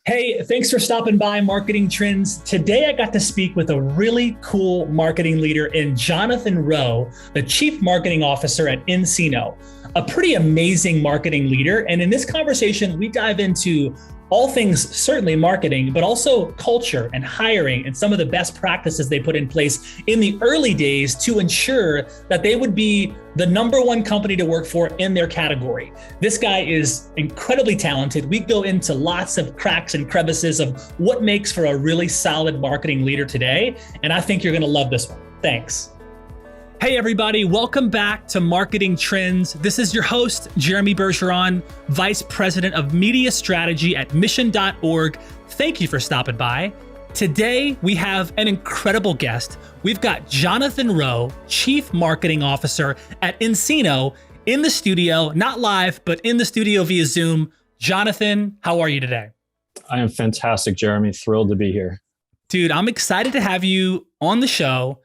Hey, thanks for stopping by Marketing Trends. Today I got to speak with a really cool marketing leader in Jonathan Rowe, the Chief Marketing Officer at nCino, a pretty amazing marketing leader. And in this conversation, we dive into all things certainly marketing, but also culture and hiring and some of the best practices they put in place in the early days to ensure that they would be the number one company to work for in their category. This guy is incredibly talented. We go into lots of cracks and crevices of what makes for a really solid marketing leader today. And I think you're going to love this one. Thanks. Hey everybody, welcome back to Marketing Trends. This is your host, Jeremy Bergeron, Vice President of Media Strategy at Mission.org. Thank you for stopping by. Today, we have an incredible guest. We've got Jonathan Rowe, Chief Marketing Officer at nCino, in the studio, not live, but in the studio via Zoom. Jonathan, how are you today? I am fantastic, Jeremy. Thrilled to be here. Dude, I'm excited to have you on the show.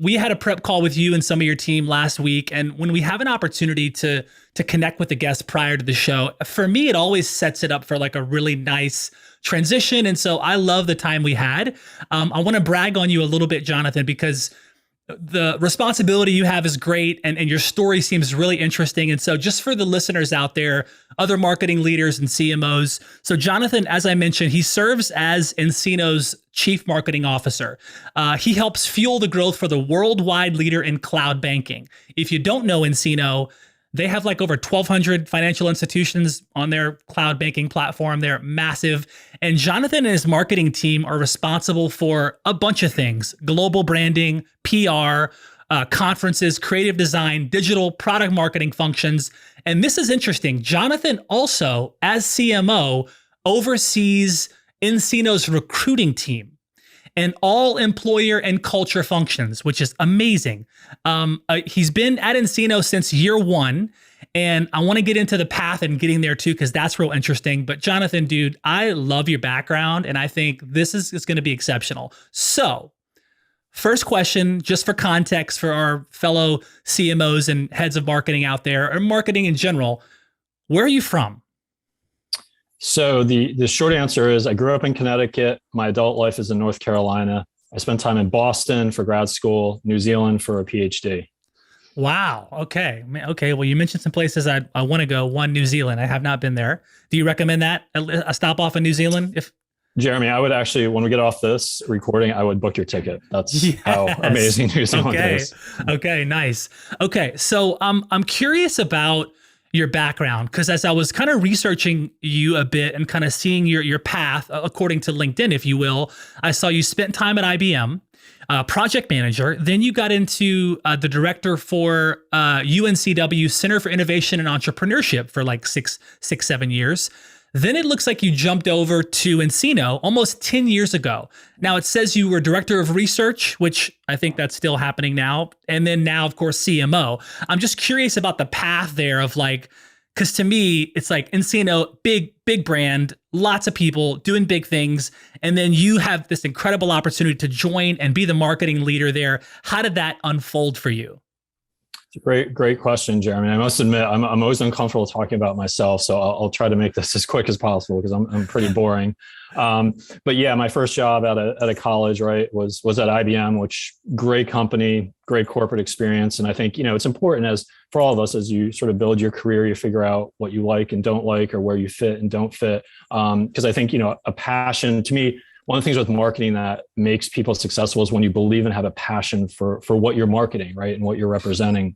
We had a prep call with you and some of your team last week. And when we have an opportunity to connect with the guest prior to the show, for me, it always sets it up for like a really nice transition. And so I love the time we had. I want to brag on you a little bit, Jonathan, because the responsibility you have is great and your story seems really interesting. And so just for the listeners out there, other marketing leaders and CMOs. So Jonathan, as I mentioned, he serves as nCino's Chief Marketing Officer. He helps fuel the growth for the worldwide leader in cloud banking. If you don't know nCino, they have like over 1,200 financial institutions on their cloud banking platform. They're massive. And Jonathan and his marketing team are responsible for a bunch of things: global branding, PR, conferences, creative design, digital product marketing functions. And this is interesting. Jonathan also, as CMO, oversees nCino's recruiting team and all employer and culture functions, which is amazing. He's been at nCino since year one, and I want to get into the path and getting there too, because that's real interesting. But Jonathan, dude, I love your background, and I think this is going to be exceptional. So first question, just for context for our fellow CMOs and heads of marketing out there, or marketing in general, where are you from? So the short answer is I grew up in Connecticut. My adult life is in North Carolina. I spent time in Boston for grad school, New Zealand for a PhD. Wow. Okay. Okay. Well, you mentioned some places I want to go. One, New Zealand. I have not been there. Do you recommend that a stop off in New Zealand? Jeremy, I would actually, when we get off this recording, I would book your ticket. That's how amazing New Zealand is. Okay. Nice. Okay. So I'm curious about your background, because as I was kind of researching you a bit and kind of seeing your path according to LinkedIn, if you will, I saw you spent time at IBM, project manager. Then you got into the director for UNCW Center for Innovation and Entrepreneurship for like six, 7 years. Then it looks like you jumped over to nCino almost 10 years ago. Now it says you were director of research, which I think that's still happening now. And then now, of course, CMO. I'm just curious about the path there of like, because to me, it's like nCino, big brand, lots of people doing big things. And then you have this incredible opportunity to join and be the marketing leader there. How did that unfold for you? Great question, Jeremy. I must admit, I'm always uncomfortable talking about myself, so I'll try to make this as quick as possible because I'm pretty boring. But yeah, my first job at a college, right, was at IBM, which great company, great corporate experience, and I think it's important as for all of us as you sort of build your career, you figure out what you like and don't like, or where you fit and don't fit. Because I think a passion to me. One of the things with marketing that makes people successful is when you believe and have a passion for what you're marketing, right, and what you're representing.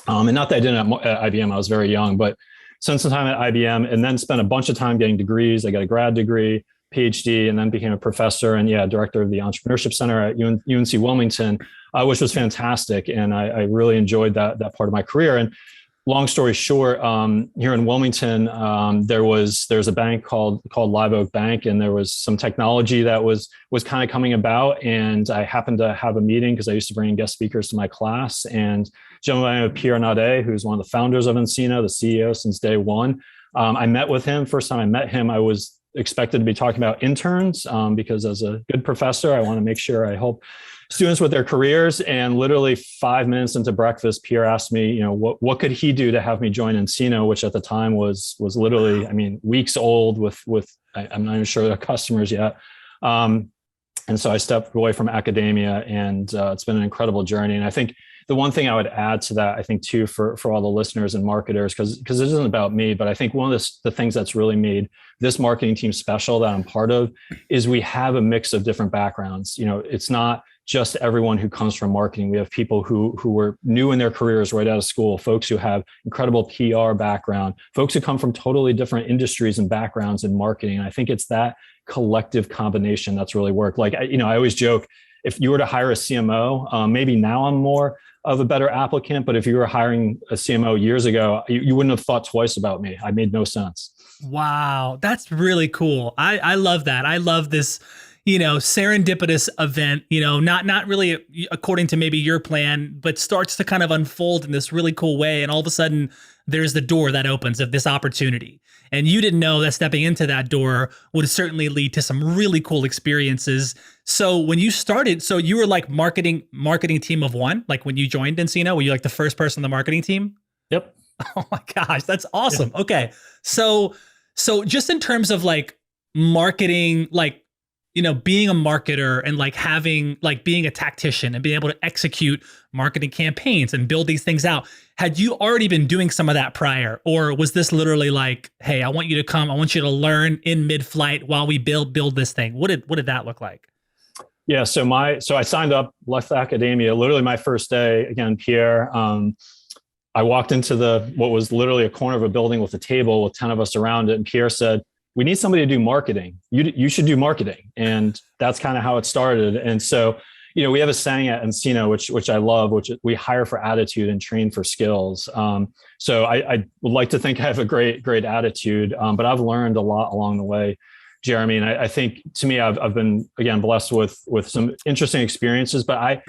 And not that I didn't at IBM, I was very young, but spent some time at IBM and then spent a bunch of time getting degrees. I got a grad degree, PhD, and then became a professor and director of the Entrepreneurship Center at UNC Wilmington, which was fantastic. And I really enjoyed that part of my career. And long story short, here in Wilmington, there's a bank called Live Oak Bank, and there was some technology that was kind of coming about. And I happened to have a meeting because I used to bring in guest speakers to my class. And a gentleman by the name of Pierre Naudé, who's one of the founders of nCino, the CEO since day one. I met with him. First time I met him, I was expected to be talking about interns because as a good professor, I want to make sure I help students with their careers. And literally 5 minutes into breakfast, Pierre asked me, what could he do to have me join nCino, which at the time was literally, weeks old with I'm not even sure they're customers yet. And so I stepped away from academia, and it's been an incredible journey. And I think the one thing I would add to that, I think too, for all the listeners and marketers, because it isn't about me, but I think one of the things that's really made this marketing team special that I'm part of is we have a mix of different backgrounds. It's not just everyone who comes from marketing. We have people who were new in their careers right out of school, folks who have incredible PR background, folks who come from totally different industries and backgrounds in marketing. And I think it's that collective combination that's really worked. Like, I always joke, if you were to hire a CMO, maybe now I'm more of a better applicant, but if you were hiring a CMO years ago, you wouldn't have thought twice about me. I made no sense. Wow. That's really cool. I love that. I love this, serendipitous event, not really according to maybe your plan, but starts to kind of unfold in this really cool way. And all of a sudden there's the door that opens of this opportunity. And you didn't know that stepping into that door would certainly lead to some really cool experiences. So when you started, so you were like marketing team of one, like when you joined nCino, were you like the first person on the marketing team? Yep. Oh my gosh, that's awesome. Yeah. Okay. So just in terms of like marketing, like, being a marketer and like having, like being a tactician and being able to execute marketing campaigns and build these things out, had you already been doing some of that prior? Or was this literally like, hey, I want you to come, I want you to learn in mid-flight while we build this thing? What did that look like? Yeah. So I signed up, left academia, literally my first day, again, Pierre, I walked into what was literally a corner of a building with a table with 10 of us around it. And Pierre said, we need somebody to do marketing. You should do marketing. And that's kind of how it started. And so, we have a saying at nCino, which I love, which we hire for attitude and train for skills. So I would like to think I have a great attitude, but I've learned a lot along the way, Jeremy. And I think to me, I've been, again, blessed with some interesting experiences, but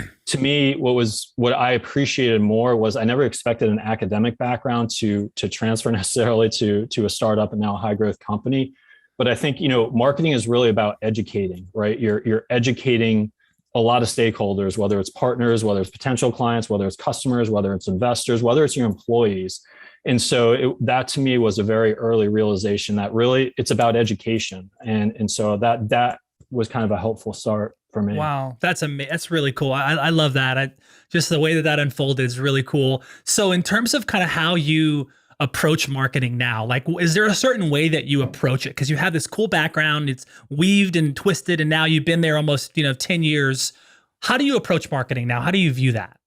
what I appreciated more was I never expected an academic background to transfer necessarily to a startup and now a high growth company. But I think, marketing is really about educating, right? You're educating a lot of stakeholders, whether it's partners, whether it's potential clients, whether it's customers, whether it's investors, whether it's your employees. And so that to me was a very early realization that really it's about education. And so that was kind of a helpful start for me. Wow. That's really cool. I love that. Just the way that unfolded is really cool. So in terms of kind of how you approach marketing now, like, is there a certain way that you approach it? Because you have this cool background, it's weaved and twisted, and now you've been there almost, 10 years. How do you approach marketing now? How do you view that?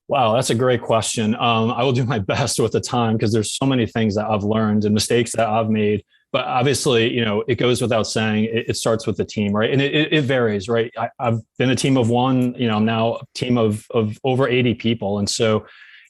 Wow, that's a great question. I will do my best with the time because there's so many things that I've learned and mistakes that I've made. But obviously, it goes without saying, it starts with the team, right? And it varies, right? I've been a team of one, I'm now a team of over 80 people. And so,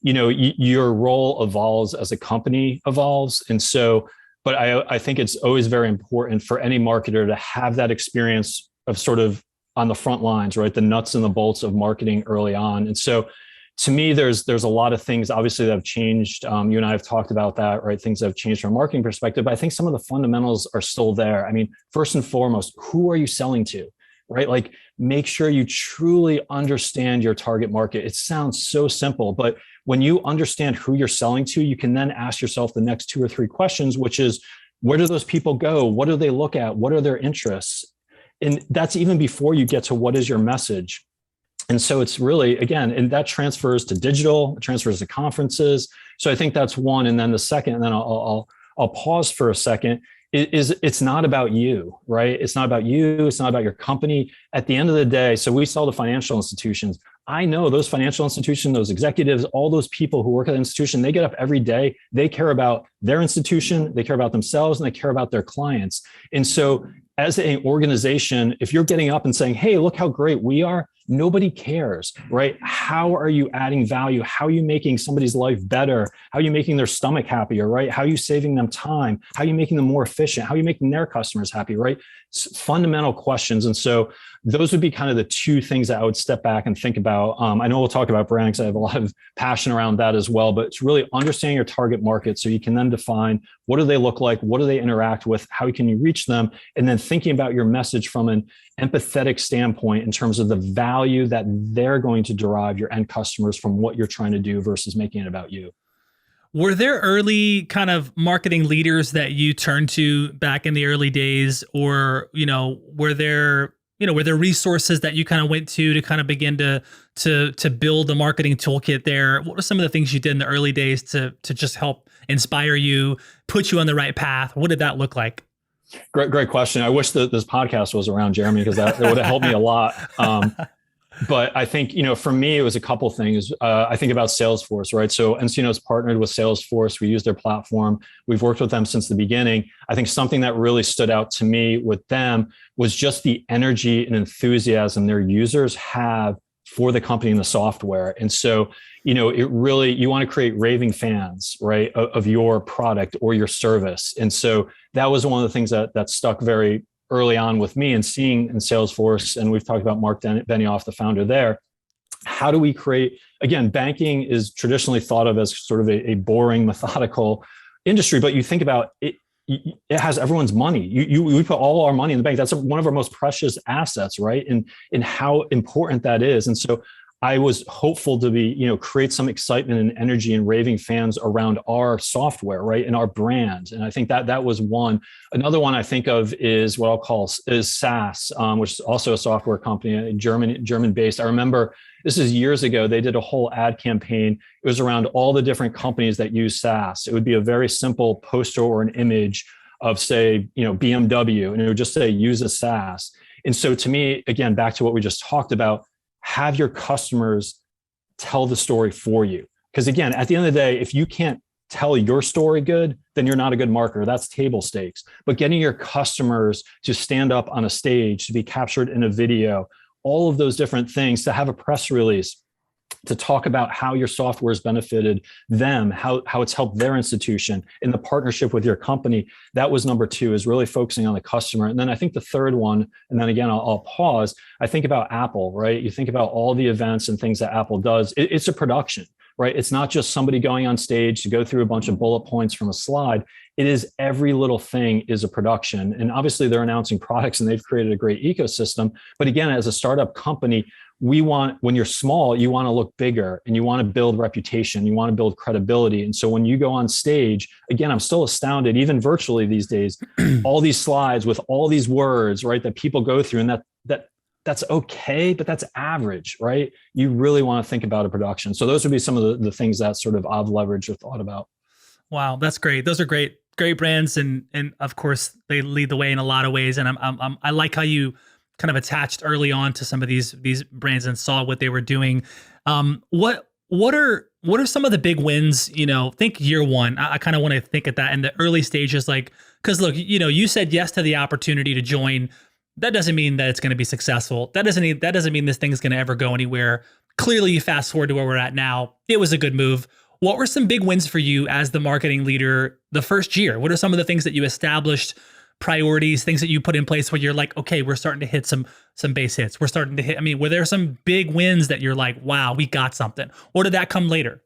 your role evolves as a company evolves. And so, but I think it's always very important for any marketer to have that experience of sort of on the front lines, right? The nuts and the bolts of marketing early on. And so to me, there's a lot of things obviously that have changed. You and I have talked about that, right? Things that have changed from a marketing perspective, but I think some of the fundamentals are still there. I mean, first and foremost, who are you selling to, right? Like, make sure you truly understand your target market. It sounds so simple, but when you understand who you're selling to, you can then ask yourself the next 2 or 3 questions, which is, where do those people go? What do they look at? What are their interests? And that's even before you get to what is your message. And so it's really, again, and that transfers to digital, it transfers to conferences. So I think that's one. And then the second, and then I'll pause for a second, is it's not about you, right? It's not about you. It's not about your company. At the end of the day, so we sell to financial institutions. I know those financial institutions, those executives, all those people who work at the institution, they get up every day. They care about their institution, they care about themselves, and they care about their clients. And so as an organization, if you're getting up and saying, hey, look how great we are, nobody cares, right? How are you adding value? How are you making somebody's life better? How are you making their stomach happier, right? How are you saving them time? How are you making them more efficient? How are you making their customers happy, right? Fundamental questions. And so those would be kind of the 2 things that I would step back and think about about, I know we'll talk about brand because I have a lot of passion around that as well, but it's really understanding your target market so you can then define what do they look like, what do they interact with, how can you reach them, and then thinking about your message from an empathetic standpoint in terms of the value that they're going to derive, your end customers, from what you're trying to do versus making it about you. Were there early kind of marketing leaders that you turned to back in the early days, or, were there resources that you kind of went to kind of begin to build the marketing toolkit there? What were some of the things you did in the early days to just help inspire you, put you on the right path? What did that look like? Great question. I wish that this podcast was around, Jeremy, because that would have helped me a lot. But I think, for me, it was a couple things. I think about Salesforce, right? So nCino's partnered with Salesforce. We use their platform. We've worked with them since the beginning. I think something that really stood out to me with them was just the energy and enthusiasm their users have for the company and the software. And so, it really, you want to create raving fans, right, of your product or your service. And so that was one of the things that stuck very early on with me, and seeing in Salesforce, and we've talked about Mark Benioff, the founder there. How do we create, again, banking is traditionally thought of as sort of a boring, methodical industry, but you think about it, it has everyone's money. We put all our money in the bank. That's one of our most precious assets, right? And how important that is. And so I was hopeful to be, create some excitement and energy and raving fans around our software, right, and our brand. And I think that was one. Another one I think of is what I'll call is SaaS, which is also a software company, German based. I remember this is years ago. They did a whole ad campaign. It was around all the different companies that use SaaS. It would be a very simple poster or an image of, say, BMW, and it would just say use a SaaS. And so to me, again, back to what we just talked about, have your customers tell the story for you. Because again, at the end of the day, if you can't tell your story good, then you're not a good marketer. That's table stakes. But getting your customers to stand up on a stage, to be captured in a video, all of those different things, to have a press release, to talk about how your software has benefited them, how it's helped their institution in the partnership with your company. That was number two, is really focusing on the customer. And then I think the third one, and then again, I'll pause. I think about Apple, right? You think about all the events and things that Apple does. It's a production, right? It's not just somebody going on stage to go through a bunch of bullet points from a slide. It is every little thing is a production. And obviously they're announcing products and they've created a great ecosystem. But again, as a startup company, when you're small, you want to look bigger and you want to build reputation, you want to build credibility. And so when you go on stage, again, I'm still astounded, even virtually these days, all these slides with all these words, right, that people go through, and that's okay, but that's average, right? You really want to think about a production. So those would be some of the things that sort of I've leveraged or thought about. Wow, that's great. Those are great brands, and of course they lead the way in a lot of ways. And I like how you kind of attached early on to some of these brands and saw what they were doing. What are some of the big wins? Think year one. I kind of want to think at that in the early stages, because look, you said yes to the opportunity to join. That doesn't mean that it's going to be successful. That doesn't mean this thing is going to ever go anywhere. Clearly, you fast forward to where we're at now. It was a good move. What were some big wins for you as the marketing leader the first year? What are some of the things that you established, priorities, things that you put in place where you're like, okay, we're starting to hit some base hits. We're starting to hit, were there some big wins that you're like, wow, we got something? Or did that come later?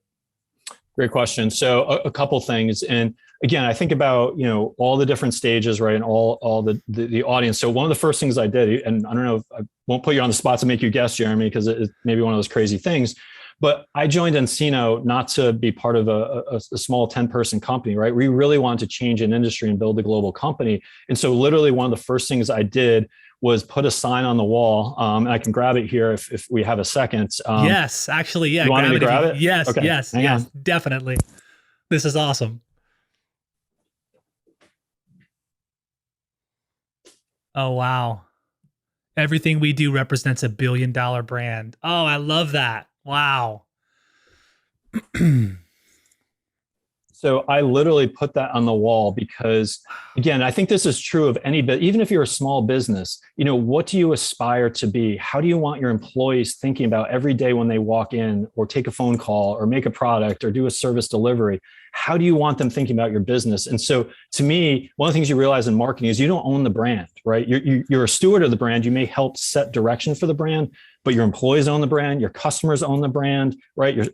Great question. So a couple things. And again, I think about, all the different stages, right? And all the audience. So one of the first things I did, and I don't know if I won't put you on the spot to make you guess, Jeremy, because it's maybe one of those crazy things, but I joined nCino not to be part of a small 10-person company, right? We really wanted to change an industry and build a global company. And so literally one of the first things I did was put a sign on the wall. And I can grab it here if we have a second. Yes, actually, yeah. You want me to grab it? Yes, okay. yes, definitely. This is awesome. Oh, wow. Everything we do represents $1 billion brand. Oh, I love that. Wow. So I literally put that on the wall because, again, I think this is true of any bit, even if you're a small business, what do you aspire to be? How do you want your employees thinking about every day when they walk in or take a phone call or make a product or do a service delivery? how do you want them thinking about your business? And so to me, one of the things you realize in marketing is you don't own the brand, right? You're a steward of the brand. You may help set direction for the brand, but your employees own the brand, your customers own the brand, right? Your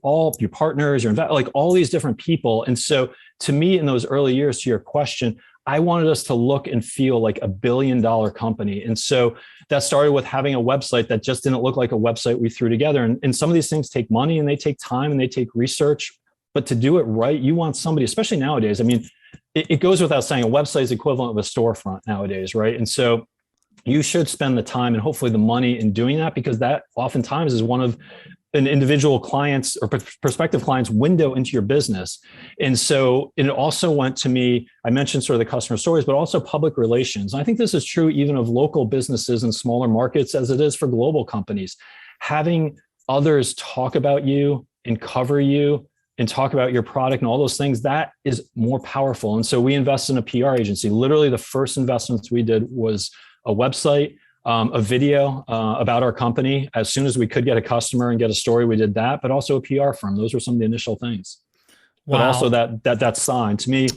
partners, like all these different people. And so to me, in those early years, to your question, I wanted us to look and feel like $1 billion company. And so that started with having a website that just didn't look like a website we threw together. And some of these things take money and they take time and they take research, but to do it right, you want somebody, especially nowadays. I mean, it goes without saying, a website is equivalent of a storefront nowadays, right? And so you should spend the time and hopefully the money in doing that, because that oftentimes is one of an individual client's or prospective client's window into your business. And so it also went to me, I mentioned sort of the customer stories, but also public relations. And I think this is true even of local businesses and smaller markets as it is for global companies. Having others talk about you and cover you and talk about your product and all those things, that is more powerful. And so we invested in a PR agency. Literally the first investments we did was a website, a video about our company. As soon as we could get a customer and get a story, we did that, but also a PR firm. Those were some of the initial things. Wow. But also that sign to me,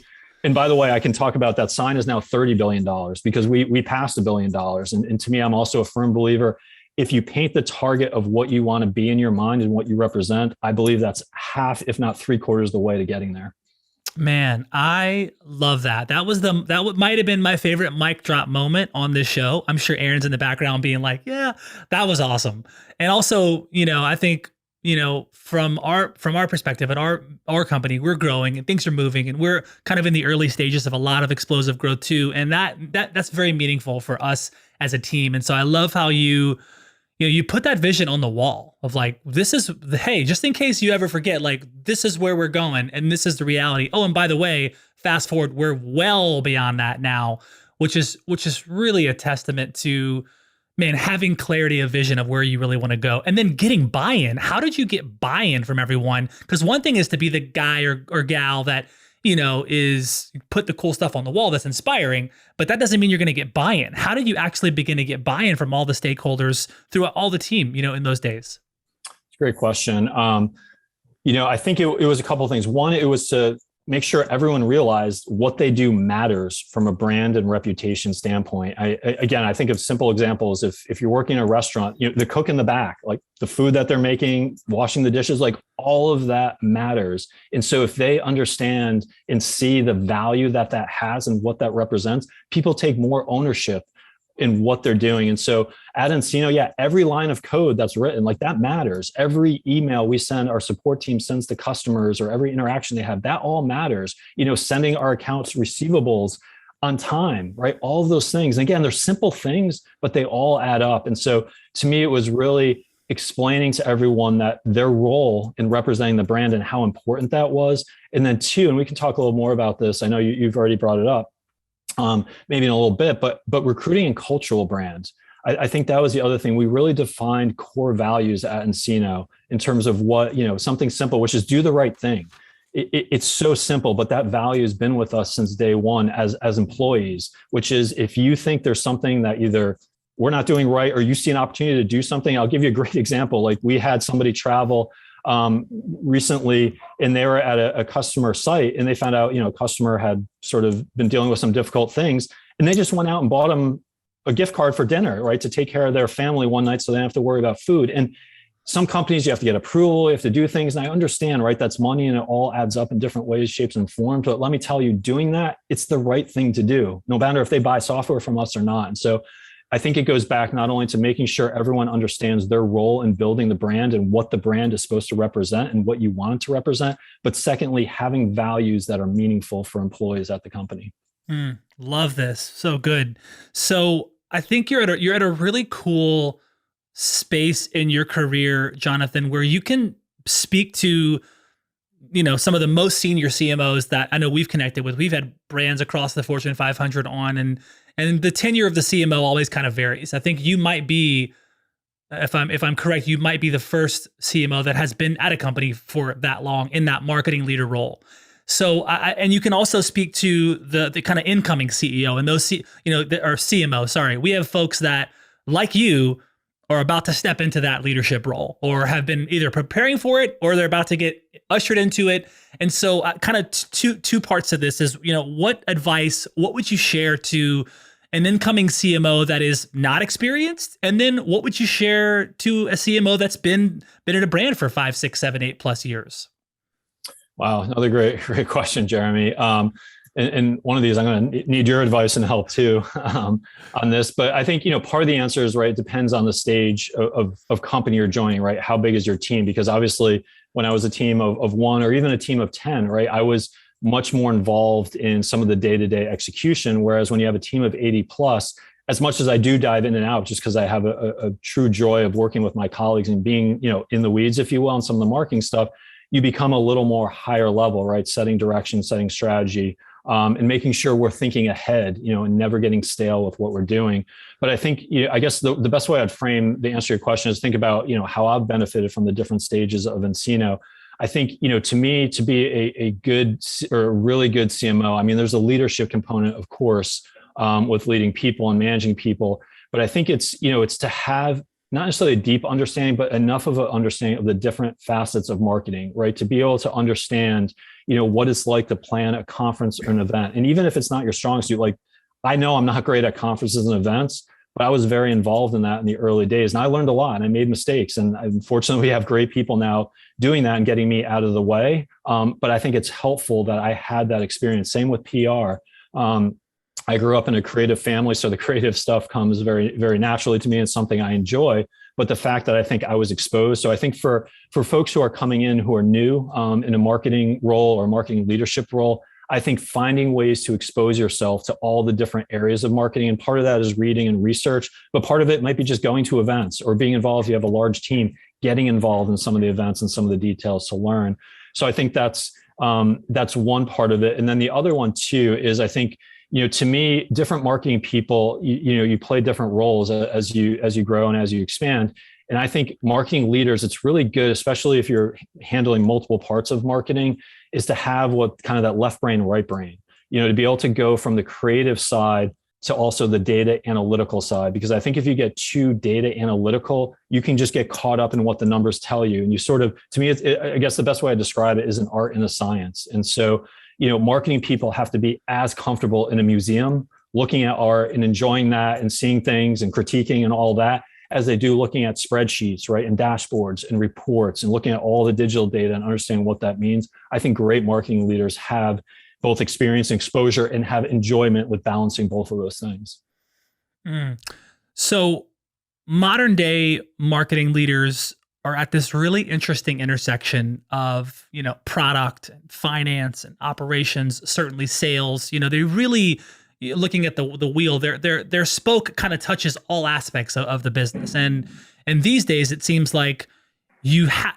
and by the way, I can talk about that sign is now $30 billion because we passed $1 billion. And to me, I'm also a firm believer, if you paint the target of what you want to be in your mind and what you represent, I believe that's half, if not 3/4 of the way to getting there. Man, I love that. That might have been my favorite mic drop moment on this show. I'm sure Aaron's in the background being like, yeah, that was awesome. And also, I think, from our perspective at our company, we're growing and things are moving and we're kind of in the early stages of a lot of explosive growth too. And that's very meaningful for us as a team. And so I love how you put that vision on the wall of like, hey, just in case you ever forget, like, this is where we're going and this is the reality. Oh, and by the way, fast forward, we're well beyond that now, which is really a testament to, man, having clarity of vision of where you really want to go and then getting buy-in. How did you get buy-in from everyone? Because one thing is to be the guy or gal that, is put the cool stuff on the wall that's inspiring, but that doesn't mean you're going to get buy-in. How did you actually begin to get buy-in from all the stakeholders throughout all the team, in those days? It's a great question. I think it was a couple of things. One, it was to make sure everyone realized what they do matters from a brand and reputation standpoint. I think of simple examples. If you're working in a restaurant, the cook in the back, like the food that they're making, washing the dishes, like all of that matters. And so if they understand and see the value that has and what that represents, people take more ownership in what they're doing. And so at nCino, every line of code that's written, like that matters. Every email we send, our support team sends to customers, or every interaction they have, that all matters. Sending our accounts receivables on time, right? All of those things. And again, they're simple things, but they all add up. And so to me, it was really explaining to everyone that their role in representing the brand and how important that was. And then two, and we can talk a little more about this. I know you've already brought it up. Maybe in a little bit, but recruiting and cultural brands. I think that was the other thing. We really defined core values at nCino in terms of what, something simple, which is do the right thing. It's so simple, but that value has been with us since day one as employees, which is if you think there's something that either we're not doing right or you see an opportunity to do something. I'll give you a great example. Like we had somebody travel recently, and they were at a customer site and they found out, a customer had sort of been dealing with some difficult things, and they just went out and bought them a gift card for dinner, right? To take care of their family one night so they don't have to worry about food. And some companies, you have to get approval, you have to do things. And I understand, right? That's money and it all adds up in different ways, shapes, and forms. But let me tell you, doing that, it's the right thing to do, no matter if they buy software from us or not. And so I think it goes back not only to making sure everyone understands their role in building the brand and what the brand is supposed to represent and what you want it to represent, but secondly, having values that are meaningful for employees at the company. Love this. So good. So I think you're at a really cool space in your career, Jonathan, where you can speak to, some of the most senior CMOs that I know we've connected with. We've had brands across the Fortune 500 on, and the tenure of the CMO always kind of varies. I think you might be, if I'm correct, you might be the first CMO that has been at a company for that long in that marketing leader role. So, and you can also speak to the kind of incoming CEO and those, or CMO. Sorry, we have folks that, like you, are about to step into that leadership role or have been either preparing for it or they're about to get ushered into it. And so kind of two parts of this is, what advice, what would you share to an incoming CMO that is not experienced? And then what would you share to a CMO that's been in a brand for 5, 6, 7, 8+ years? Wow, another great question, Jeremy. And one of these, I'm going to need your advice and help too on this. But I think, part of the answer is, right, it depends on the stage of company you're joining, right? How big is your team? Because obviously when I was a team of one or even a team of 10, right, I was much more involved in some of the day-to-day execution. Whereas when you have a team of 80 plus, as much as I do dive in and out, just because I have a true joy of working with my colleagues and being, in the weeds, if you will, on some of the marketing stuff, you become a little more higher level, right? Setting direction, setting strategy, and making sure we're thinking ahead, and never getting stale with what we're doing. But I think, I guess the best way I'd frame the answer to your question is think about, how I've benefited from the different stages of nCino. I think, to me, to be a good or a really good CMO, I mean, there's a leadership component, of course, with leading people and managing people. But I think it's to have not necessarily a deep understanding, but enough of an understanding of the different facets of marketing, right? To be able to understand, what it's like to plan a conference or an event. And even if it's not your strong suit, like I know I'm not great at conferences and events, but I was very involved in that in the early days. And I learned a lot and I made mistakes. And unfortunately, we have great people now doing that and getting me out of the way. But I think it's helpful that I had that experience. Same with PR. I grew up in a creative family, so the creative stuff comes very, very naturally to me. It's something I enjoy. But the fact that I think I was exposed. So I think for folks who are coming in who are new in a marketing role or marketing leadership role, I think finding ways to expose yourself to all the different areas of marketing. And part of that is reading and research, but part of it might be just going to events or being involved. If you have a large team, getting involved in some of the events and some of the details to learn. So I think that's one part of it. And then the other one too is I think, to me, different marketing people, you play different roles as you grow and as you expand. And I think marketing leaders, it's really good, especially if you're handling multiple parts of marketing, is to have what kind of that left brain, right brain, to be able to go from the creative side to also the data analytical side. Because I think if you get too data analytical, you can just get caught up in what the numbers tell you. And you sort of, to me, I guess the best way I describe it is an art and a science. And so, marketing people have to be as comfortable in a museum looking at art and enjoying that and seeing things and critiquing and all that as they do looking at spreadsheets, right? And dashboards and reports and looking at all the digital data and understanding what that means. I think great marketing leaders have both experience and exposure and have enjoyment with balancing both of those things. So modern day marketing leaders are at this really interesting intersection of, product and finance and operations, certainly sales. They really, looking at the wheel, their spoke kind of touches all aspects of the business. And these days it seems like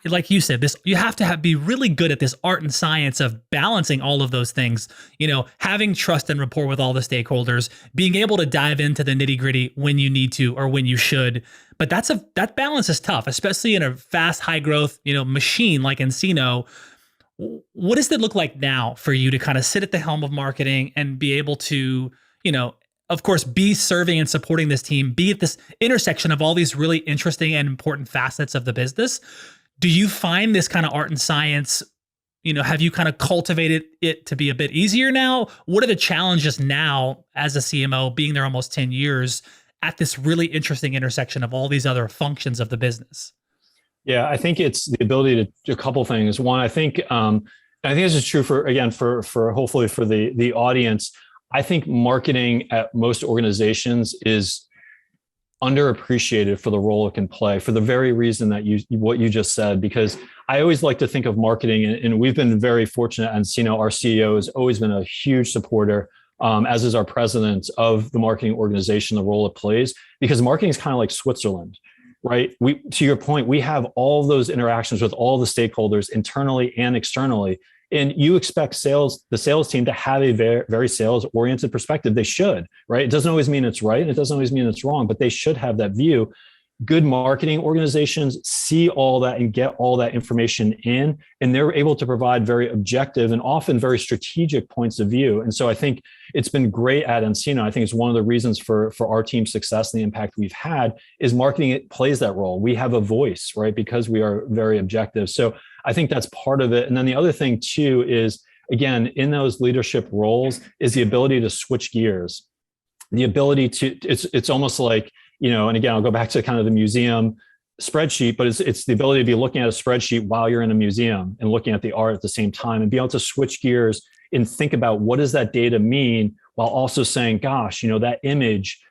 like you said, you have to be really good at this art and science of balancing all of those things, having trust and rapport with all the stakeholders, being able to dive into the nitty gritty when you need to or when you should. But that balance is tough, especially in a fast, high growth, machine like nCino. What does it look like now for you to kind of sit at the helm of marketing and be able to, of course, be serving and supporting this team, be at this intersection of all these really interesting and important facets of the business? Do you find this kind of art and science, have you kind of cultivated it to be a bit easier now? What are the challenges now as a CMO, being there almost 10 years at this really interesting intersection of all these other functions of the business? Yeah, I think it's the ability to do a couple things. One, I think this is true for hopefully for the audience. I think marketing at most organizations is underappreciated for the role it can play, for the very reason that what you just said. Because I always like to think of marketing, and we've been very fortunate. And our CEO has always been a huge supporter, as is our president, of the marketing organization, the role it plays. Because marketing is kind of like Switzerland, right? To your point, we have all those interactions with all the stakeholders internally and externally. And you expect the sales team to have a very, very sales oriented perspective. They should, right? It doesn't always mean it's right. It doesn't always mean it's wrong, but they should have that view. good marketing organizations see all that and get all that information in, and they're able to provide very objective and often very strategic points of view. And so I think it's been great at nCino. I think it's one of the reasons for our team's success and the impact we've had is marketing. It plays that role. We have a voice, right? Because we are very objective. So I think that's part of it. And then the other thing too is, again, in those leadership roles is the ability to switch gears, the ability to, it's almost like, and again, I'll go back to kind of the museum spreadsheet, but it's the ability to be looking at a spreadsheet while you're in a museum and looking at the art at the same time and be able to switch gears and think about what does that data mean while also saying, gosh, that image,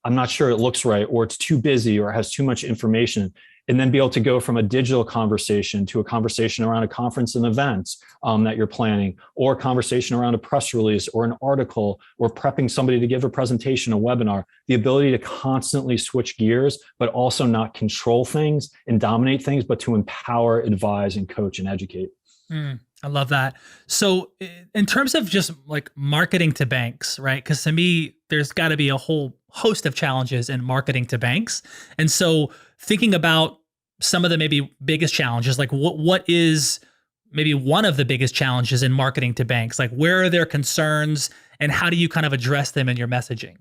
I'm not sure it looks right, or it's too busy or has too much information. And then be able to go from a digital conversation to a conversation around a conference and events that you're planning, or a conversation around a press release or an article, or prepping somebody to give a presentation, a webinar. The ability to constantly switch gears, but also not control things and dominate things, but to empower, advise, and coach and educate. I love that. So in terms of just like marketing to banks, right? Because to me, there's got to be a whole host of challenges in marketing to banks. And so thinking about some of the maybe biggest challenges, like what is maybe one of the biggest challenges in marketing to banks? Like where are their concerns and how do you kind of address them in your messaging?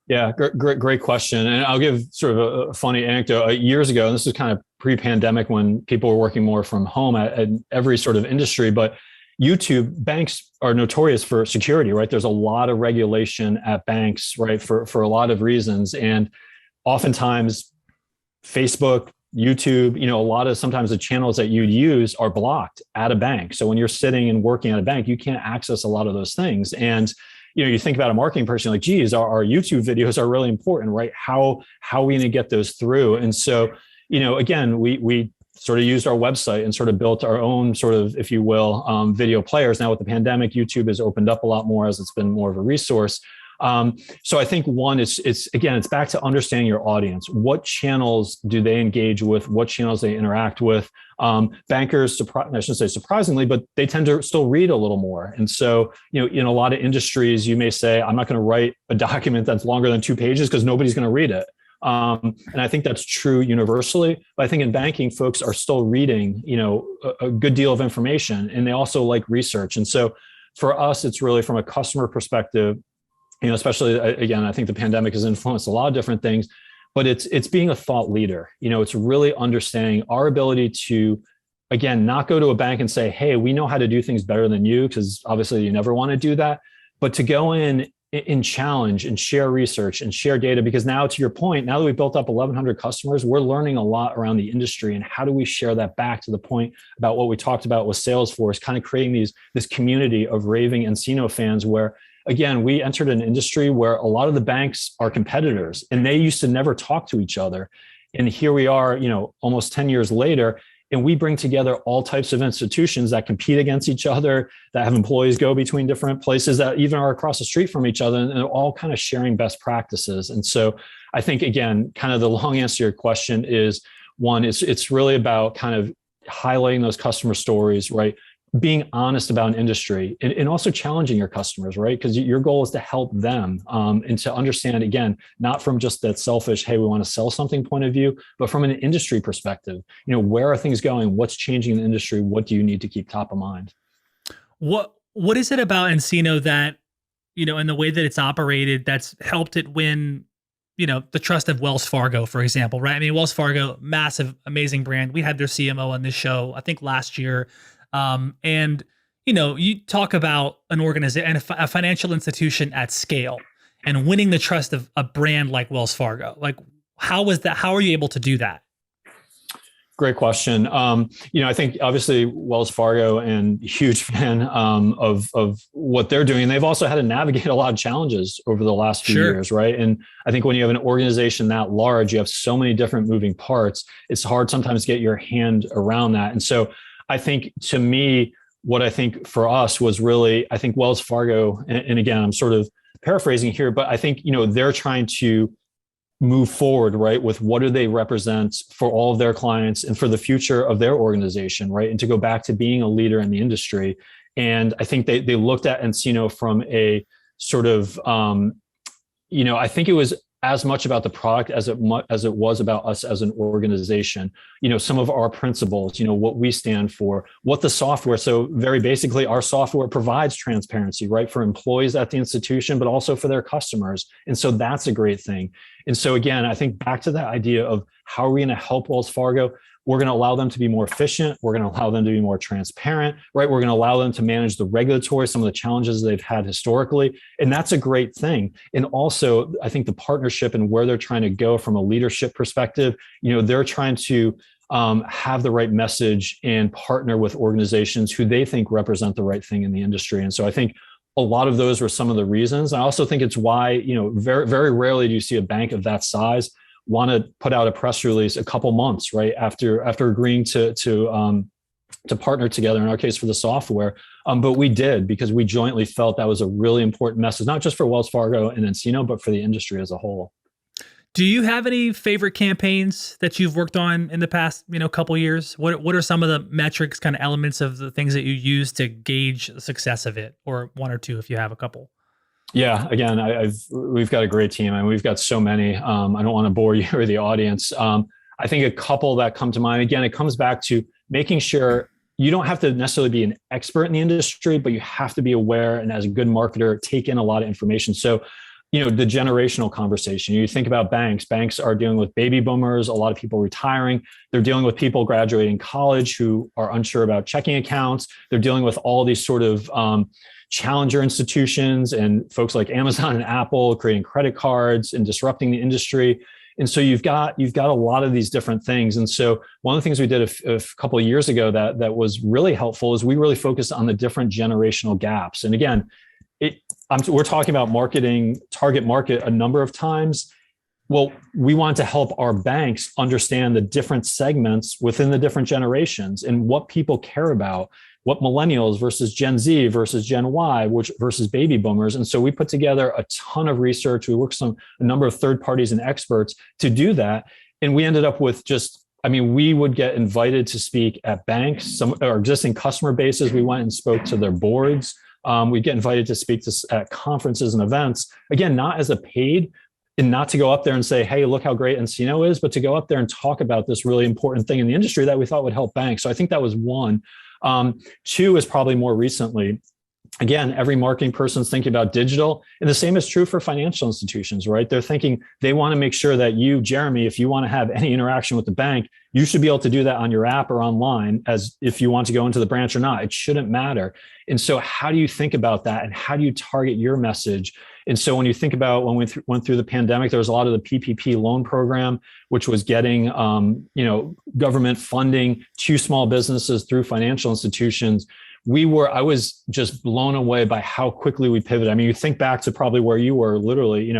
Yeah, great question. And I'll give sort of a funny anecdote. Years ago, and this is kind of pre-pandemic when people were working more from home at every sort of industry, but YouTube, banks are notorious for security, right? There's a lot of regulation at banks, right? For a lot of reasons. And oftentimes Facebook, YouTube, a lot of sometimes the channels that you'd use are blocked at a bank. So when you're sitting and working at a bank, you can't access a lot of those things. And you think about a marketing person like, geez, our YouTube videos are really important, right? How are we going to get those through? And so, again, we sort of used our website and sort of built our own sort of, if you will, video players. Now with the pandemic, YouTube has opened up a lot more as it's been more of a resource. So I think one is it's back to understanding your audience. What channels do they engage with? What channels they interact with? Bankers, I shouldn't say surprisingly, but they tend to still read a little more. And so, in a lot of industries, you may say, I'm not going to write a document that's longer than 2 pages because nobody's going to read it. And I think that's true universally, but I think in banking, folks are still reading, a good deal of information, and they also like research. And so for us, it's really from a customer perspective, especially again, I think the pandemic has influenced a lot of different things, but it's being a thought leader. It's really understanding our ability to, again, not go to a bank and say, hey, we know how to do things better than you, because obviously you never want to do that, but to go in and challenge and share research and share data, because now, to your point, now that we've built up 1,100 customers, we're learning a lot around the industry, and how do we share that back to the point about what we talked about with Salesforce, kind of creating this community of raving nCino fans where, again, we entered an industry where a lot of the banks are competitors and they used to never talk to each other. And here we are, almost 10 years later, and we bring together all types of institutions that compete against each other, that have employees go between different places, that even are across the street from each other, and they're all kind of sharing best practices. And so I think, again, kind of the long answer to your question is, one, it's really about kind of highlighting those customer stories, right? Being honest about an industry, and also challenging your customers, right? Because your goal is to help them and to understand, again, not from just that selfish, hey, we want to sell something point of view, but from an industry perspective, where are things going? What's changing in the industry? What do you need to keep top of mind? What is it about nCino that, in the way that it's operated, that's helped it win, the trust of Wells Fargo, for example, right? I mean, Wells Fargo, massive, amazing brand. We had their CMO on this show, I think last year. And you talk about an organization, a financial institution at scale, and winning the trust of a brand like Wells Fargo. Like, how was that? How are you able to do that? Great question. I think obviously Wells Fargo, and huge fan of what they're doing. And they've also had to navigate a lot of challenges over the last few years, right? And I think when you have an organization that large, you have so many different moving parts, it's hard sometimes to get your hand around that. And so I think, to me, what I think for us was really, I think Wells Fargo, and again, I'm sort of paraphrasing here, but I think, they're trying to move forward, right, with what do they represent for all of their clients and for the future of their organization, right? And to go back to being a leader in the industry. And I think they looked at nCino from a sort of, I think it was as much about the product as it was about us as an organization. Some of our principles, what we stand for, what the software. So very basically, our software provides transparency, right, for employees at the institution, but also for their customers. And so that's a great thing. And so again, I think back to that idea of how are we going to help Wells Fargo? We're going to allow them to be more efficient. We're going to allow them to be more transparent, right? We're going to allow them to manage the regulatory, some of the challenges they've had historically. And that's a great thing. And also, I think the partnership and where they're trying to go from a leadership perspective, they're trying to have the right message and partner with organizations who they think represent the right thing in the industry. And so I think a lot of those were some of the reasons. I also think it's why, very, very rarely do you see a bank of that size want to put out a press release a couple months, right, after agreeing to partner together, in our case for the software. But we did, because we jointly felt that was a really important message, not just for Wells Fargo and nCino, but for the industry as a whole. Do you have any favorite campaigns that you've worked on in the past, couple of years? What are some of the metrics, kind of elements of the things that you use to gauge the success of it, or one or two if you have a couple? Yeah, again, we've got a great team, and we've got so many. I don't want to bore you or the audience. I think a couple that come to mind, again, it comes back to making sure you don't have to necessarily be an expert in the industry, but you have to be aware, and as a good marketer, take in a lot of information. So, the generational conversation. You think about banks. Banks are dealing with baby boomers, a lot of people retiring. They're dealing with people graduating college who are unsure about checking accounts. They're dealing with all these sort of challenger institutions and folks like Amazon and Apple creating credit cards and disrupting the industry. And so you've got a lot of these different things. And so one of the things we did a couple of years ago that was really helpful is we really focused on the different generational gaps. And again, we're talking about marketing, target market a number of times. Well, we want to help our banks understand the different segments within the different generations and what people care about, what millennials versus Gen Z versus Gen Y, which versus baby boomers. And so we put together a ton of research. We worked with a number of third parties and experts to do that. And we ended up with we would get invited to speak at banks, some of our existing customer bases. We went and spoke to their boards. We'd get invited to speak at conferences and events, again, not as a paid, and not to go up there and say, hey, look how great nCino is, but to go up there and talk about this really important thing in the industry that we thought would help banks. So I think that was one. Two is probably more recently. Again, every marketing person is thinking about digital, and the same is true for financial institutions, right? They're thinking they want to make sure that you, Jeremy, if you want to have any interaction with the bank, you should be able to do that on your app or online, as if you want to go into the branch or not. It shouldn't matter. And so how do you think about that, and how do you target your message? And so when you think about when we went through the pandemic, there was a lot of the PPP loan program, which was getting government funding to small businesses through financial institutions. I was just blown away by how quickly we pivoted. I mean, you think back to probably where you were literally,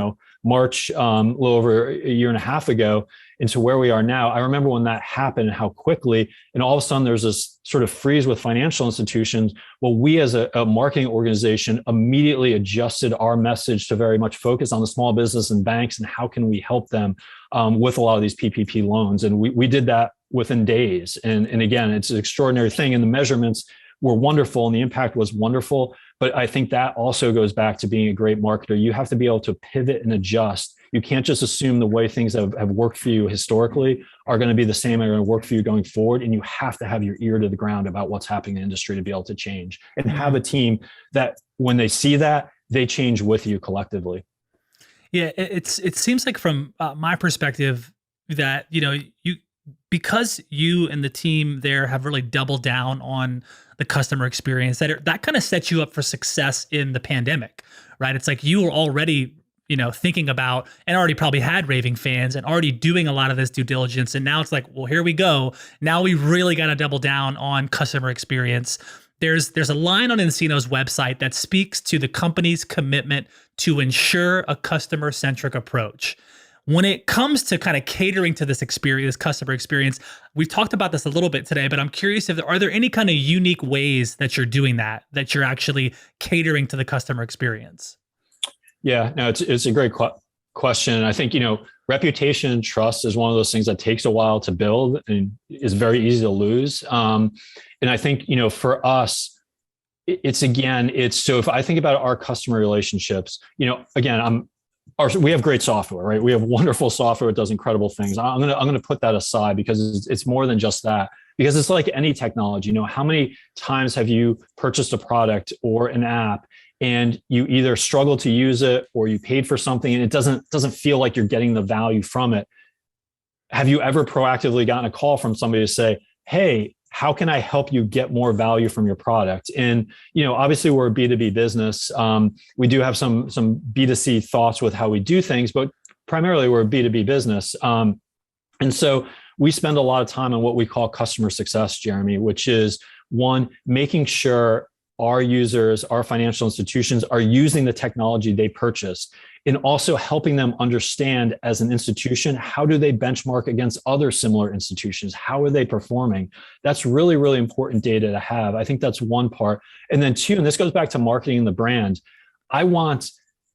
March, a little over a year and a half ago, into where we are now. I remember when that happened, how quickly, and all of a sudden there's this sort of freeze with financial institutions. Well, we as a marketing organization immediately adjusted our message to very much focus on the small business and banks, and how can we help them with a lot of these PPP loans. And we did that within days. And again, it's an extraordinary thing. And the measurements were wonderful and the impact was wonderful. But I think that also goes back to being a great marketer. You have to be able to pivot and adjust. You can't just assume the way things have worked for you historically are going to be the same, are going to work for you going forward. And you have to have your ear to the ground about what's happening in the industry to be able to change, and have a team that when they see that, they change with you collectively. Yeah, it seems like from my perspective that, because you and the team there have really doubled down on the customer experience, that kind of sets you up for success in the pandemic, right? It's like you were already, thinking about, and already probably had raving fans and already doing a lot of this due diligence. And now it's like, well, here we go. Now we really got to double down on customer experience. There's a line on nCino's website that speaks to the company's commitment to ensure a customer-centric approach. When it comes to kind of catering to this experience, customer experience, we've talked about this a little bit today, but I'm curious are there any kind of unique ways that you're doing that you're actually catering to the customer experience? Yeah, no, it's a great question. I think, reputation and trust is one of those things that takes a while to build and is very easy to lose. And I think, for us, so if I think about our customer relationships, again, I'm we have great software, right? We have wonderful software that does incredible things. I'm gonna put that aside because it's more than just that. Because it's like any technology, how many times have you purchased a product or an app and you either struggle to use it or you paid for something and it doesn't feel like you're getting the value from it? Have you ever proactively gotten a call from somebody to say, hey, how can I help you get more value from your product? And, obviously we're a B2B business. We do have some B2C thoughts with how we do things, but primarily we're a B2B business. And so we spend a lot of time on what we call customer success, Jeremy, which is one, making sure our users, our financial institutions are using the technology they purchased, and also helping them understand as an institution, how do they benchmark against other similar institutions? How are they performing? That's really, really important data to have. I think that's one part. And then two, and this goes back to marketing the brand. I want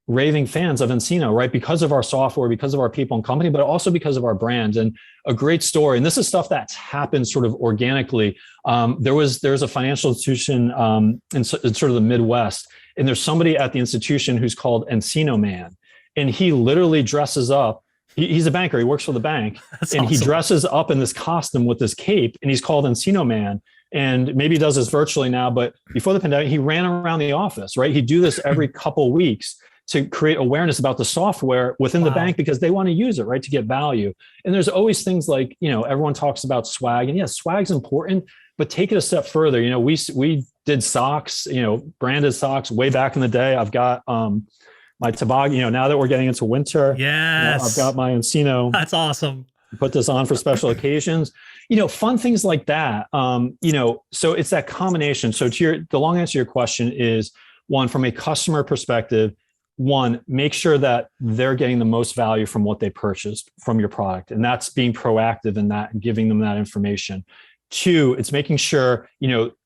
raving fans of nCino, right? Because of our software, because of our people and company, but also because of our brand. And a great story, and this is stuff that's happened sort of organically. There's a financial institution in sort of the Midwest, and there's somebody at the institution who's called nCino Man. And he literally dresses up. He's a banker. He works for the bank. That's and awesome. He dresses up in this costume with this cape, and he's called nCino Man. And maybe he does this virtually now, but before the pandemic, he ran around the office, right? He'd do this every couple of weeks to create awareness about the software within the bank because they want to use it, right, to get value. And there's always things like, everyone talks about swag, and yes, swag's important, but take it a step further. We did socks, branded socks way back in the day. I've got my toboggan, now that we're getting into winter, yes, I've got my nCino. That's awesome. Put this on for special occasions, fun things like that. So it's that combination. So the long answer to your question is, one, from a customer perspective, make sure that they're getting the most value from what they purchased from your product. And that's being proactive in that and giving them that information. Two, it's making sure,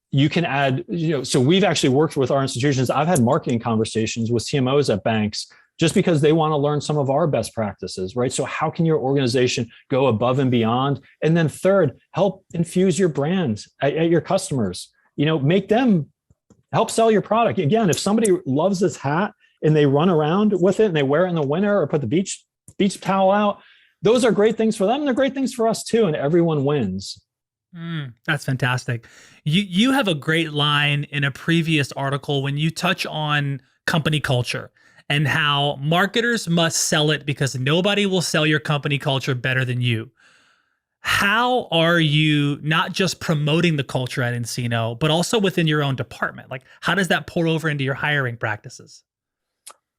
you can add, so we've actually worked with our institutions. I've had marketing conversations with CMOs at banks just because they want to learn some of our best practices, right? So how can your organization go above and beyond? And then third, help infuse your brand at your customers, make them help sell your product. Again, if somebody loves this hat and they run around with it and they wear it in the winter or put the beach towel out, those are great things for them. They're great things for us too. And everyone wins. That's fantastic. You have a great line in a previous article when you touch on company culture and how marketers must sell it because nobody will sell your company culture better than you. How are you not just promoting the culture at nCino, but also within your own department? Like, how does that pour over into your hiring practices?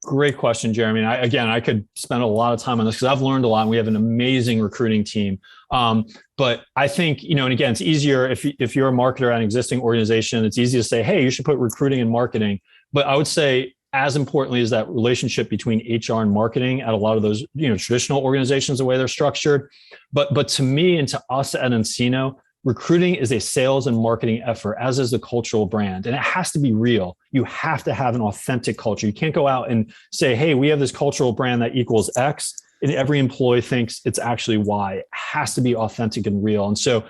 Great question, Jeremy. I could spend a lot of time on this because I've learned a lot and we have an amazing recruiting team. But I think, and again, it's easier if you're a marketer at an existing organization, it's easy to say, hey, you should put recruiting and marketing. But I would say as importantly is that relationship between HR and marketing at a lot of those, traditional organizations, the way they're structured. But to me and to us at nCino, recruiting is a sales and marketing effort, as is the cultural brand. And it has to be real. You have to have an authentic culture. You can't go out and say, hey, we have this cultural brand that equals X, and every employee thinks it's actually Y. It has to be authentic and real. And so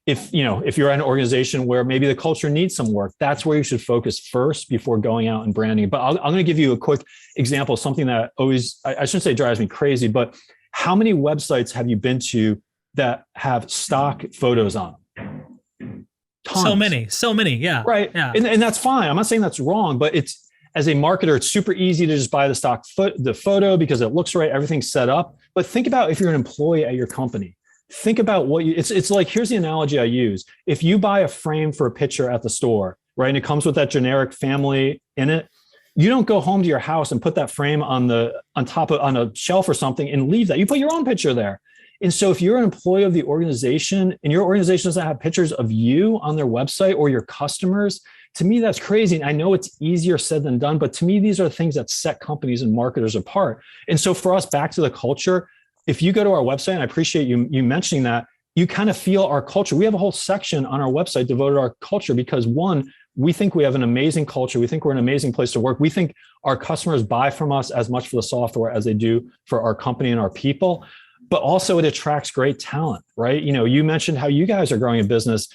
if you're at an organization where maybe the culture needs some work, that's where you should focus first before going out and branding. But I'm going to give you a quick example of something that always, I shouldn't say drives me crazy, but how many websites have you been to that have stock photos on them? Tons. So many. Yeah. Right. Yeah. And that's fine. I'm not saying that's wrong, but it's, as a marketer, it's super easy to just buy the stock the photo because it looks right. Everything's set up. But think about if you're an employee at your company, think about what it's like, here's the analogy I use. If you buy a frame for a picture at the store, right, and it comes with that generic family in it, you don't go home to your house and put that frame on a shelf or something and leave that. You put your own picture there. And so if you're an employee of the organization and your organization doesn't have pictures of you on their website or your customers, to me, that's crazy. And I know it's easier said than done, but to me, these are the things that set companies and marketers apart. And so for us, back to the culture, if you go to our website, and I appreciate you mentioning that, you kind of feel our culture. We have a whole section on our website devoted to our culture because one, we think we have an amazing culture. We think we're an amazing place to work. We think our customers buy from us as much for the software as they do for our company and our people. But also it attracts great talent, right? You mentioned how you guys are growing a business.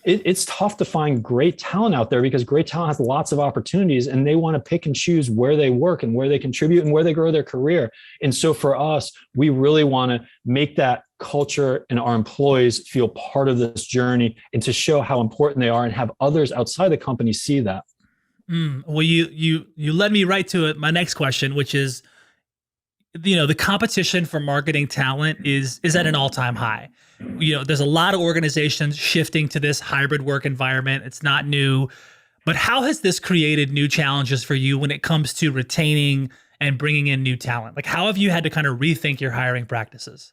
it's tough to find great talent out there because great talent has lots of opportunities and they want to pick and choose where they work and where they contribute and where they grow their career. And so for us, we really want to make that culture and our employees feel part of this journey and to show how important they are and have others outside the company see that. Well, you led me right to it. My next question, which is, the competition for marketing talent is at an all-time high. There's a lot of organizations shifting to this hybrid work environment. It's not new, but how has this created new challenges for you when it comes to retaining and bringing in new talent? Like, how have you had to kind of rethink your hiring practices?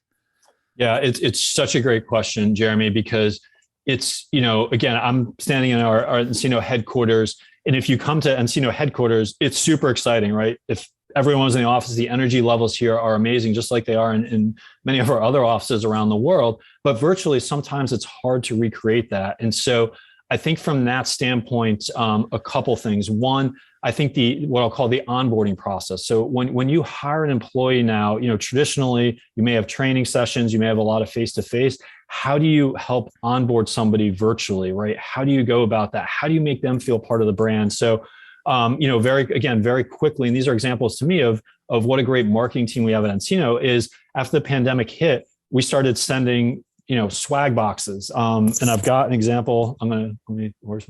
Yeah, it's such a great question, Jeremy, because it's, again, I'm standing in our nCino headquarters. And if you come to nCino headquarters, it's super exciting, right? If everyone's in the office, the energy levels here are amazing, just like they are in many of our other offices around the world. But virtually, sometimes it's hard to recreate that. And so I think from that standpoint, a couple things. One, I think what I'll call the onboarding process. So when you hire an employee now, traditionally you may have training sessions, you may have a lot of face-to-face. How do you help onboard somebody virtually, right? How do you go about that? How do you make them feel part of the brand? So, very quickly, and these are examples to me of what a great marketing team we have at nCino is after the pandemic hit, we started sending swag boxes. And I've got an example. I'm going to grab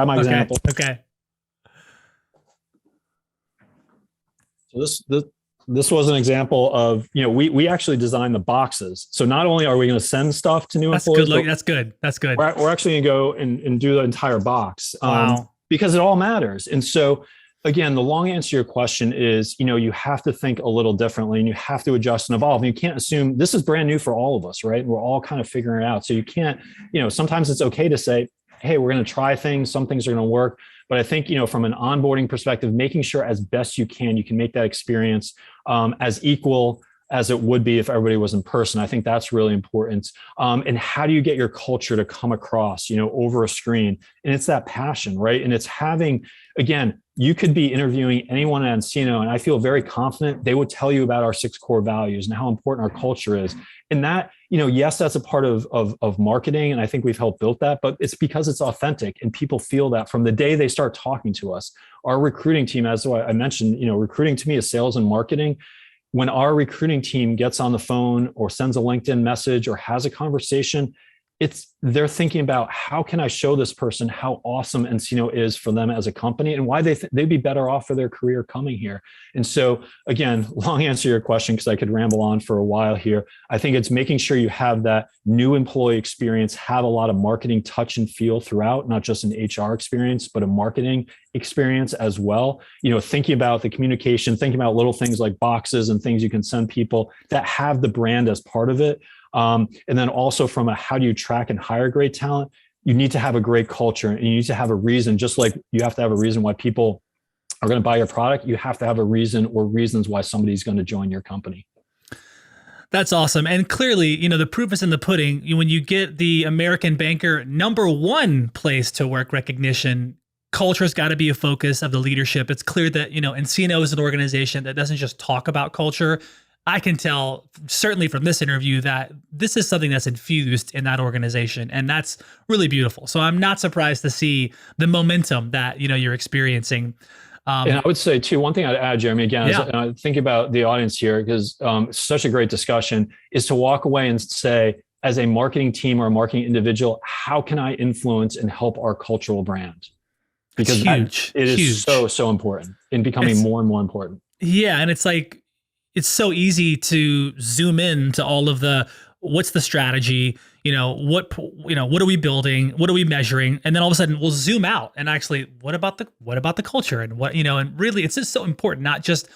my example. Okay. So this was an example of, we actually designed the boxes. So not only are we going to send stuff to new employees, That's good. We're actually going to go and do the entire box because it all matters. And so again, the long answer to your question is, you have to think a little differently and you have to adjust and evolve. And you can't assume this is brand new for all of us, right? We're all kind of figuring it out. So you can't, sometimes it's okay to say, hey, we're going to try things. Some things are going to work. But I think, from an onboarding perspective, making sure as best you can make that experience as equal as it would be if everybody was in person. I think that's really important. And how do you get your culture to come across, over a screen? And it's that passion, right? And it's having, again, you could be interviewing anyone at nCino, and I feel very confident they would tell you about our 6 core values and how important our culture is. And that, yes, that's a part of marketing, and I think we've helped build that, but it's because it's authentic and people feel that from the day they start talking to us. Our recruiting team, as I mentioned, recruiting to me is sales and marketing. When our recruiting team gets on the phone or sends a LinkedIn message or has a conversation, they're thinking about how can I show this person how awesome nCino is for them as a company and why they'd be better off for their career coming here. And so again, long answer to your question, because I could ramble on for a while here. I think it's making sure you have that new employee experience, have a lot of marketing touch and feel throughout, not just an HR experience, but a marketing experience as well. Thinking about the communication, thinking about little things like boxes and things you can send people that have the brand as part of it. And then also from how do you track and hire great talent, you need to have a great culture and you need to have a reason, just like you have to have a reason why people are going to buy your product. You have to have a reason or reasons why somebody's going to join your company. That's awesome. And clearly, the proof is in the pudding. When you get the American Banker #1 place to work recognition, culture's got to be a focus of the leadership. It's clear that, nCino is an organization that doesn't just talk about culture. I can tell, certainly from this interview, that this is something that's infused in that organization, and that's really beautiful. So I'm not surprised to see the momentum that you're experiencing. And I would say too, one thing I'd add, Jeremy, again, as I think about the audience here, because it's such a great discussion, is to walk away and say, as a marketing team or a marketing individual, how can I influence and help our cultural brand? Because it is so important in becoming more and more important. Yeah, and it's like, it's so easy to zoom in to all of what's the strategy, what are we building? What are we measuring? And then all of a sudden we'll zoom out and actually, what about the culture and and really it's just so important, not just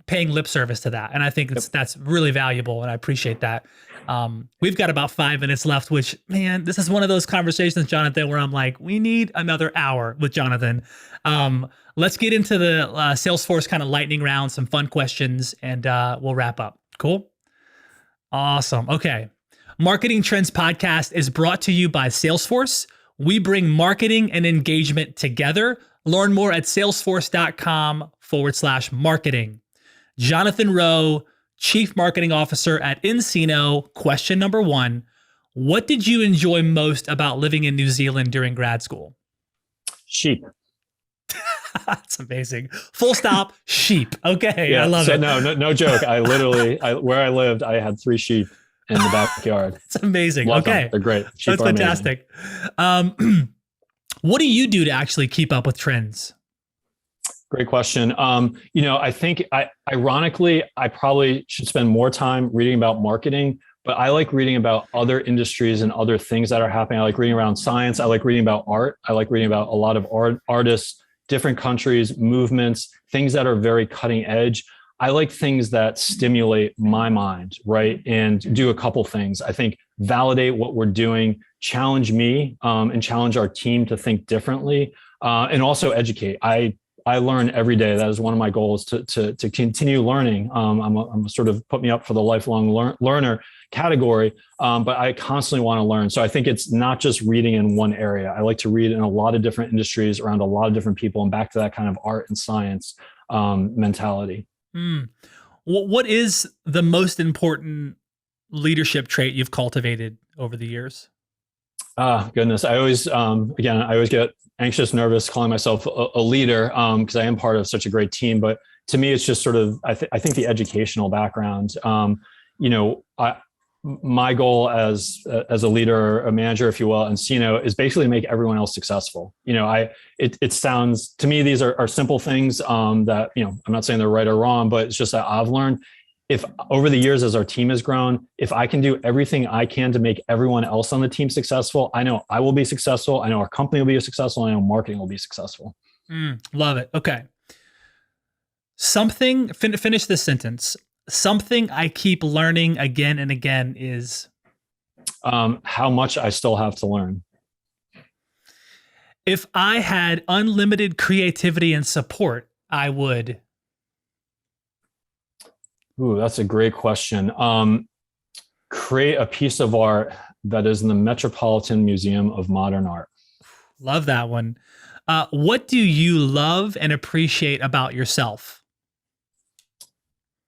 paying lip service to that. And I think that's really valuable. And I appreciate that. We've got about 5 minutes left, which, man, this is one of those conversations, Jonathan, where I'm like, we need another hour with Jonathan. Let's get into the Salesforce kind of lightning round, some fun questions, and we'll wrap up. Cool? Awesome. Okay. Marketing Trends Podcast is brought to you by Salesforce. We bring marketing and engagement together. Learn more at salesforce.com/marketing. Jonathan Rowe, Chief Marketing Officer at nCino. Question number one, what did you enjoy most about living in New Zealand during grad school? Sheep. That's amazing. Full stop, sheep. Okay, Yeah, I love it. No joke. Where I lived, I had 3 sheep in the backyard. It's amazing. Love Okay. them. They're great. Sheep That's are fantastic. What do you do to actually keep up with trends? Great question. I think ironically, I probably should spend more time reading about marketing, but I like reading about other industries and other things that are happening. I like reading around science. I like reading about art. I like reading about a lot of artists, different countries, movements, things that are very cutting edge. I like things that stimulate my mind, right? And do a couple things. I think validate what we're doing, challenge me, and challenge our team to think differently, and also educate. I learn every day. That is one of my goals to continue learning. I'm a sort of put me up for the lifelong learner category, but I constantly want to learn. So I think it's not just reading in one area. I like to read in a lot of different industries around a lot of different people, and back to that kind of art and science mentality. What is the most important leadership trait you've cultivated over the years? Goodness. I always get anxious, nervous calling myself a leader because I am part of such a great team. But to me, it's just sort of, I think the educational background, my goal as a leader, a manager, if you will, and nCino is basically make everyone else successful. It sounds to me, these are simple things that, I'm not saying they're right or wrong, but it's just that I've learned if over the years, as our team has grown, if I can do everything I can to make everyone else on the team successful, I know I will be successful. I know our company will be successful. I know marketing will be successful. Love it. Okay. Finish this sentence. Something I keep learning again and again is how much I still have to learn. If I had unlimited creativity and support, I would. Ooh, that's a great question. Create a piece of art that is in the Metropolitan Museum of Modern Art. Love that one. What do you love and appreciate about yourself?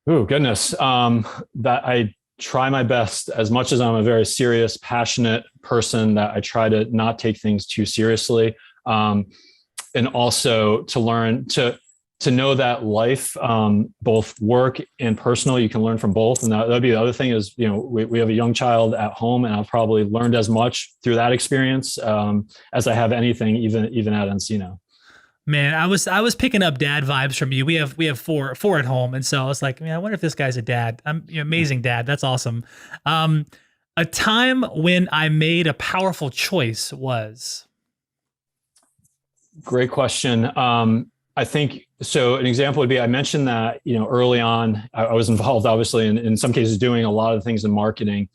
Oh, goodness. That I try my best, as much as I'm a very serious, passionate person, that I try to not take things too seriously. And also to learn to know that life, both work and personal, you can learn from both. And that'd be the other thing is, we have a young child at home, and I've probably learned as much through that experience as I have anything, even at nCino. Man, I was picking up dad vibes from you. We have four at home, and so I was like, man, I wonder if this guy's a dad. I'm amazing dad. That's awesome. A time when I made a powerful choice was. Great question. I think so. An example would be, I mentioned that, early on, I was involved, obviously, in some cases, doing a lot of things in marketing.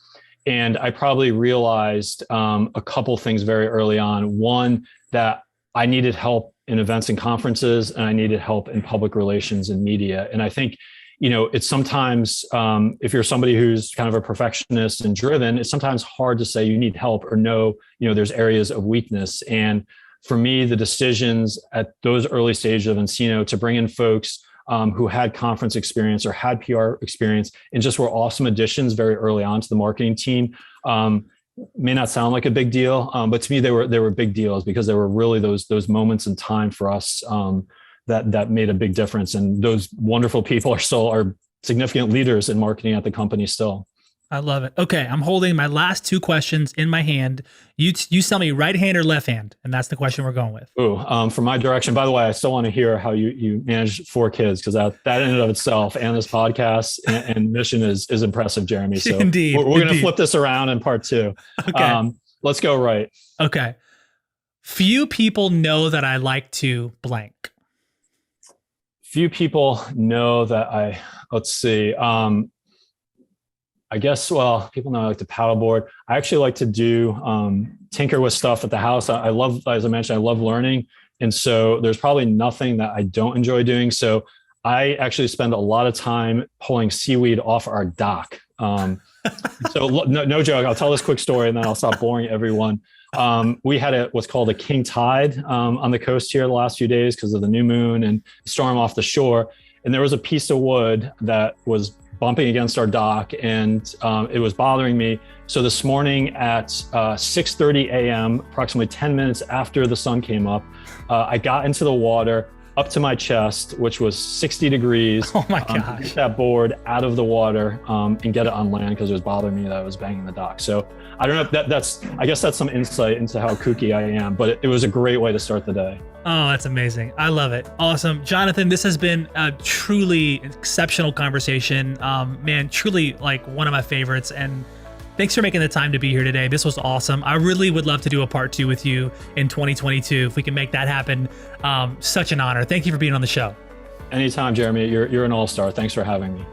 And I probably realized a couple things very early on. One, that I needed help in events and conferences, and I needed help in public relations and media. And I think, it's sometimes, if you're somebody who's kind of a perfectionist and driven, it's sometimes hard to say you need help or know, there's areas of weakness. And for me, the decisions at those early stages of nCino to bring in folks who had conference experience or had PR experience and just were awesome additions very early on to the marketing team may not sound like a big deal, but to me, they were big deals because there were really those moments in time for us that made a big difference. And those wonderful people are significant leaders in marketing at the company still. I love it. Okay, I'm holding my last 2 questions in my hand. You tell me right hand or left hand, and that's the question we're going with. Ooh, from my direction. By the way, I still want to hear how you manage 4 kids, because that in and of itself, and this podcast and mission is impressive, Jeremy. So Indeed, we're going to flip this around in part 2. Okay. Let's go right. Okay. Few people know that I like to blank. Few people know that let's see. I guess, well, people know I like to paddleboard. I actually like to do tinker with stuff at the house. I love, as I mentioned, I love learning. And so there's probably nothing that I don't enjoy doing. So I actually spend a lot of time pulling seaweed off our dock. So no joke, I'll tell this quick story and then I'll stop boring everyone. We had what's called a king tide on the coast here the last few days because of the new moon and storm off the shore. And there was a piece of wood that was bumping against our dock, and it was bothering me. So this morning at 6:30 a.m., approximately 10 minutes after the sun came up, I got into the water up to my chest, which was 60 degrees. Oh my To gosh. get that board out of the water and get it on land, because it was bothering me that I was banging the dock. So I don't know if I guess that's some insight into how kooky I am, but it was a great way to start the day. Oh, that's amazing. I love it. Awesome. Jonathan, this has been a truly exceptional conversation. Man, truly like one of my favorites. And thanks for making the time to be here today. This was awesome. I really would love to do a part 2 with you in 2022. If we can make that happen, such an honor. Thank you for being on the show. Anytime, Jeremy. You're an all-star. Thanks for having me.